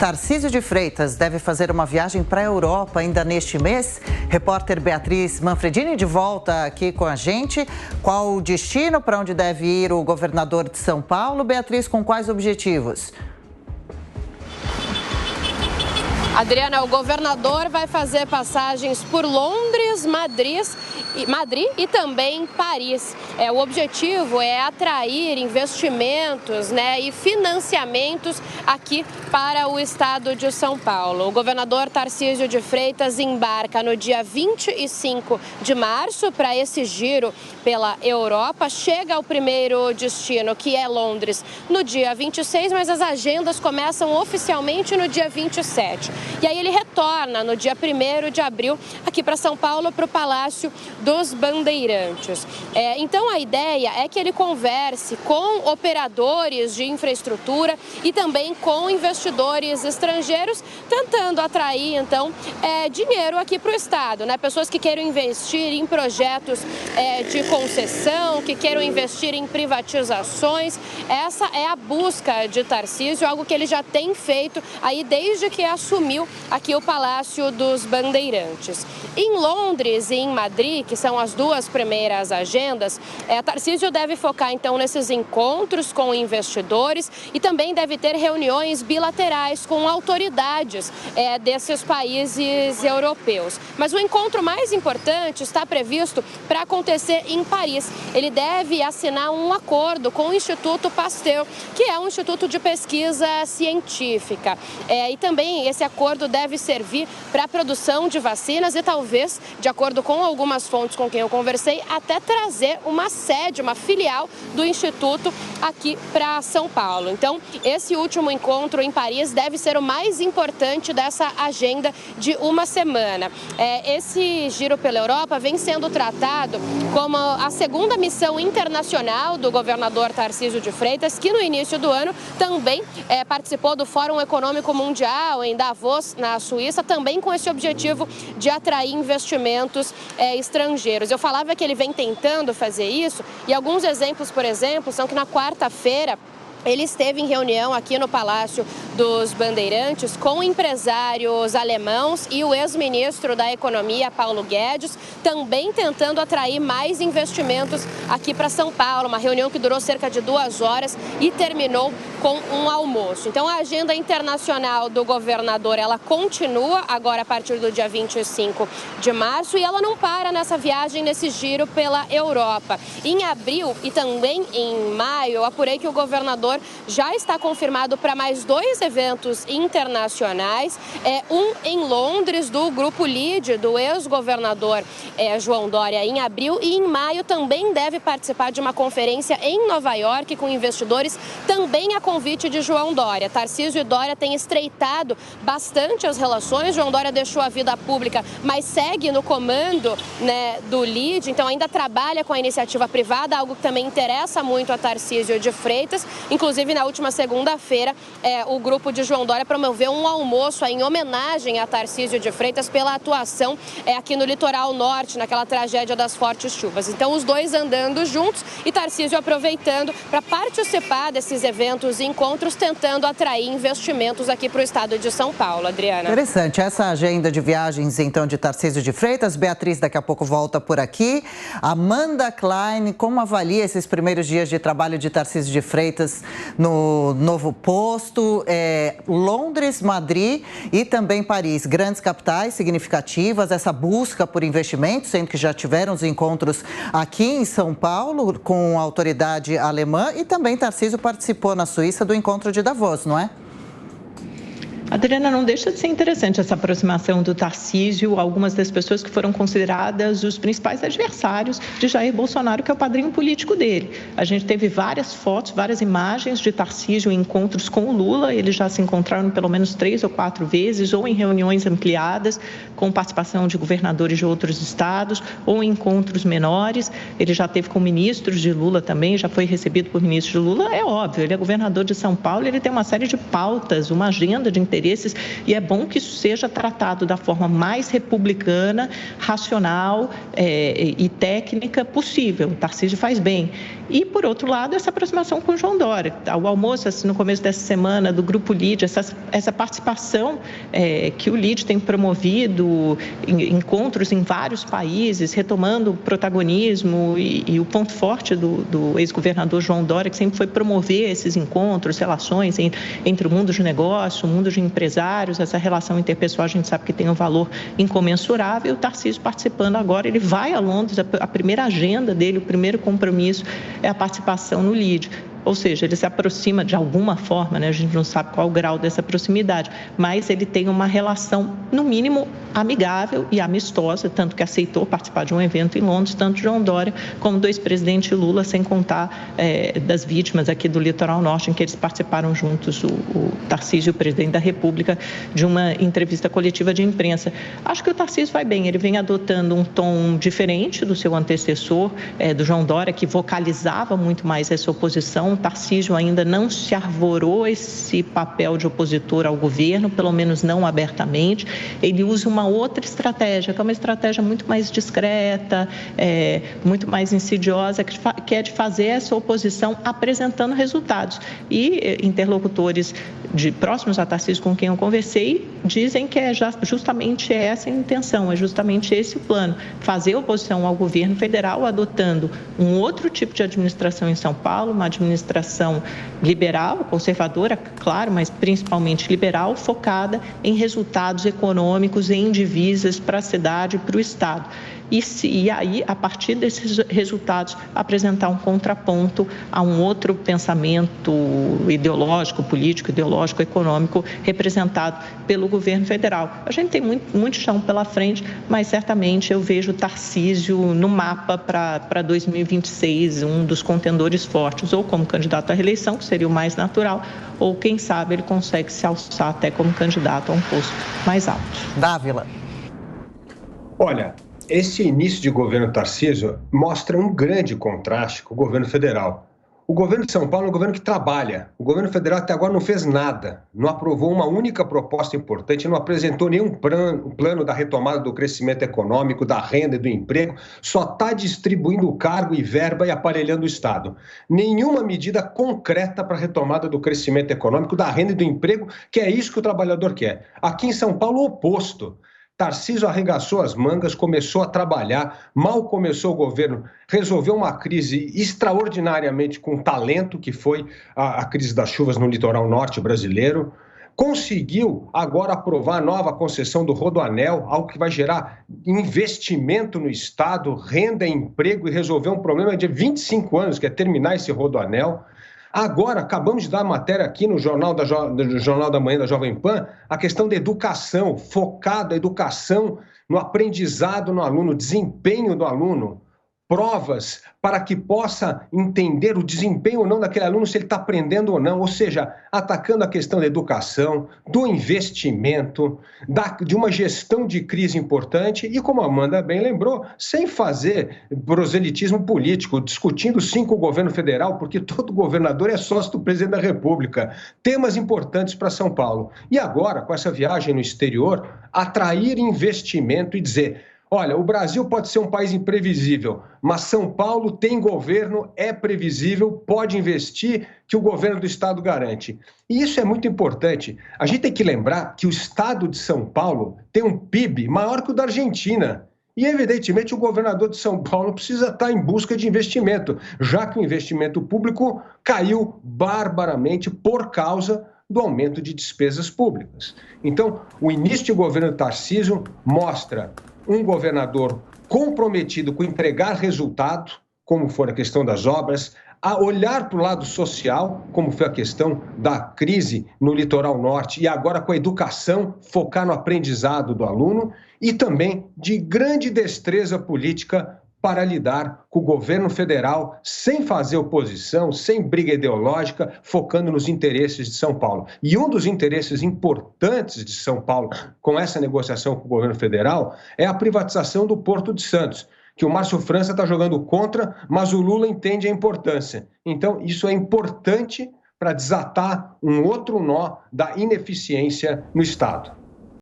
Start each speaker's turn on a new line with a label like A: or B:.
A: Tarcísio de Freitas deve fazer uma viagem para a Europa ainda neste mês. Repórter Beatriz Manfredini de volta aqui com a gente. Qual o destino, para onde deve ir o governador de São Paulo? Beatriz, com quais objetivos?
B: Adriana, o governador vai fazer passagens por Londres, Madrid e também Paris. O objetivo é atrair investimentos, e financiamentos aqui para o estado de São Paulo. O governador Tarcísio de Freitas embarca no dia 25 de março para esse giro pela Europa. Chega ao primeiro destino, que é Londres, no dia 26, mas as agendas começam oficialmente no dia 27. E aí ele retorna no dia 1º de abril aqui para São Paulo, para o Palácio dos Bandeirantes. Então a ideia é que ele converse com operadores de infraestrutura e também com investidores estrangeiros, tentando atrair então dinheiro aqui para o estado, pessoas que queiram investir em projetos de concessão, que queiram investir em privatizações. Essa é a busca de Tarcísio, algo que ele já tem feito aí desde que assumiu aqui o Palácio dos Bandeirantes. Em Londres e em Madrid, que são as duas primeiras agendas, Tarcísio deve focar então nesses encontros com investidores e também deve ter reuniões bilaterais com autoridades desses países europeus. Mas o encontro mais importante está previsto para acontecer em Paris. Ele deve assinar um acordo com o Instituto Pasteur, que é um instituto de pesquisa científica. E também esse acordo deve servir para a produção de vacinas e talvez, de acordo com algumas fontes com quem eu conversei, até trazer uma sede, uma filial do Instituto aqui para São Paulo. Então, esse último encontro em Paris deve ser o mais importante dessa agenda de uma semana. Esse giro pela Europa vem sendo tratado como a segunda missão internacional do governador Tarcísio de Freitas, que no início do ano também participou do Fórum Econômico Mundial em Davos, na Suíça, também com esse objetivo de atrair investimentos estrangeiros. Eu falava que ele vem tentando fazer isso e alguns exemplos, por exemplo, são que na quarta-feira ele esteve em reunião aqui no Palácio dos Bandeirantes com empresários alemãos e o ex-ministro da Economia, Paulo Guedes, também tentando atrair mais investimentos aqui para São Paulo. Uma reunião que durou cerca de 2 horas e terminou com um almoço. Então, a agenda internacional do governador, ela continua agora a partir do dia 25 de março e ela não para nessa viagem, nesse giro pela Europa. Em abril e também em maio, eu apurei que o governador já está confirmado para mais 2 eventos internacionais, um em Londres, do Grupo LIDE, do ex-governador João Dória, em abril, e em maio também deve participar de uma conferência em Nova York com investidores, também a convite de João Dória. Tarcísio e Dória têm estreitado bastante as relações. João Dória deixou a vida pública, mas segue no comando do LIDE, então ainda trabalha com a iniciativa privada, algo que também interessa muito a Tarcísio de Freitas. Inclusive, na última segunda-feira, o grupo de João Dória promoveu um almoço em homenagem a Tarcísio de Freitas pela atuação aqui no litoral norte, naquela tragédia das fortes chuvas. Então, os dois andando juntos e Tarcísio aproveitando para participar desses eventos e encontros, tentando atrair investimentos aqui para o estado de São Paulo. Adriana.
A: Interessante. Essa agenda de viagens, então, de Tarcísio de Freitas. Beatriz, daqui a pouco volta por aqui. Amanda Klein, como avalia esses primeiros dias de trabalho de Tarcísio de Freitas no novo posto? Londres, Madrid e também Paris, grandes capitais significativas, essa busca por investimentos, sendo que já tiveram os encontros aqui em São Paulo com a autoridade alemã e também Tarcísio participou na Suíça do encontro de Davos, não é?
C: Adriana, não deixa de ser interessante essa aproximação do Tarcísio, algumas das pessoas que foram consideradas os principais adversários de Jair Bolsonaro, que é o padrinho político dele. A gente teve várias fotos, várias imagens de Tarcísio em encontros com o Lula. Eles já se encontraram pelo menos 3 ou 4 vezes, ou em reuniões ampliadas, com participação de governadores de outros estados, ou em encontros menores. Ele já teve com ministros de Lula também, já foi recebido por ministros de Lula. É óbvio, ele é governador de São Paulo, ele tem uma série de pautas, uma agenda de interesses, e é bom que isso seja tratado da forma mais republicana, racional e técnica possível. O Tarcísio faz bem. E, por outro lado, essa aproximação com o João Dória. O almoço, assim, no começo dessa semana, do Grupo LIDE, essa participação que o LIDE tem promovido, encontros em vários países, retomando o protagonismo e o ponto forte do ex-governador João Dória, que sempre foi promover esses encontros, relações entre o mundo de negócio, o mundo de empresários, essa relação interpessoal a gente sabe que tem um valor incomensurável. O Tarcísio participando agora, ele vai a Londres, a primeira agenda dele, o primeiro compromisso é a participação no LIDE. Ou seja, ele se aproxima de alguma forma, né? A gente não sabe qual o grau dessa proximidade, mas ele tem uma relação, no mínimo, amigável e amistosa, tanto que aceitou participar de um evento em Londres, tanto João Dória como do ex-presidente Lula, sem contar das vítimas aqui do Litoral Norte, em que eles participaram juntos, o Tarcísio e o presidente da República, de uma entrevista coletiva de imprensa. Acho que o Tarcísio vai bem, ele vem adotando um tom diferente do seu antecessor, do João Dória, que vocalizava muito mais essa oposição. O Tarcísio ainda não se arvorou esse papel de opositor ao governo, pelo menos não abertamente. Ele usa uma outra estratégia, que é uma estratégia muito mais discreta, muito mais insidiosa, que é de fazer essa oposição apresentando resultados. E interlocutores próximos a Tarcísio com quem eu conversei dizem que é justamente essa a intenção, é justamente esse o plano, fazer oposição ao governo federal, adotando um outro tipo de administração em São Paulo, uma administração liberal, conservadora, claro, mas principalmente liberal, focada em resultados econômicos e em divisas para a cidade e para o Estado. E aí, a partir desses resultados, apresentar um contraponto a um outro pensamento ideológico, político, ideológico, econômico, representado pelo governo federal. A gente tem muito chão pela frente, mas certamente eu vejo o Tarcísio no mapa para 2026, um dos contendores fortes, ou como candidato à reeleição, que seria o mais natural, ou quem sabe ele consegue se alçar até como candidato a um posto mais alto.
A: Dávila.
D: Olha, esse início de governo Tarcísio mostra um grande contraste com o governo federal. O governo de São Paulo é um governo que trabalha. O governo federal até agora não fez nada, não aprovou uma única proposta importante, não apresentou nenhum plano da retomada do crescimento econômico, da renda e do emprego, só está distribuindo cargo e verba e aparelhando o Estado. Nenhuma medida concreta para a retomada do crescimento econômico, da renda e do emprego, que é isso que o trabalhador quer. Aqui em São Paulo, o oposto. Tarcísio arregaçou as mangas, começou a trabalhar, mal começou o governo, resolveu uma crise extraordinariamente com talento, que foi a crise das chuvas no litoral norte brasileiro, conseguiu agora aprovar a nova concessão do Rodoanel, algo que vai gerar investimento no Estado, renda, emprego e resolver um problema de 25 anos, que é terminar esse Rodoanel. Agora, acabamos de dar a matéria aqui no Jornal da Manhã da Jovem Pan, a questão da educação, focada a educação no aprendizado no aluno, desempenho do aluno, provas para que possa entender o desempenho ou não daquele aluno, se ele está aprendendo ou não, ou seja, atacando a questão da educação, do investimento, de uma gestão de crise importante e, como a Amanda bem lembrou, sem fazer proselitismo político, discutindo sim com o governo federal, porque todo governador é sócio do presidente da República. Temas importantes para São Paulo. E agora, com essa viagem no exterior, atrair investimento e dizer: olha, o Brasil pode ser um país imprevisível, mas São Paulo tem governo, é previsível, pode investir, que o governo do Estado garante. E isso é muito importante. A gente tem que lembrar que o Estado de São Paulo tem um PIB maior que o da Argentina. E, evidentemente, o governador de São Paulo precisa estar em busca de investimento, já que o investimento público caiu barbaramente por causa do aumento de despesas públicas. Então, o início de governo Tarcísio mostra um governador comprometido com entregar resultado, como foi a questão das obras, a olhar para o lado social, como foi a questão da crise no litoral norte, e agora com a educação, focar no aprendizado do aluno, e também de grande destreza política para lidar com o governo federal sem fazer oposição, sem briga ideológica, focando nos interesses de São Paulo. E um dos interesses importantes de São Paulo com essa negociação com o governo federal é a privatização do Porto de Santos, que o Márcio França está jogando contra, mas o Lula entende a importância. Então, isso é importante para desatar um outro nó da ineficiência no Estado.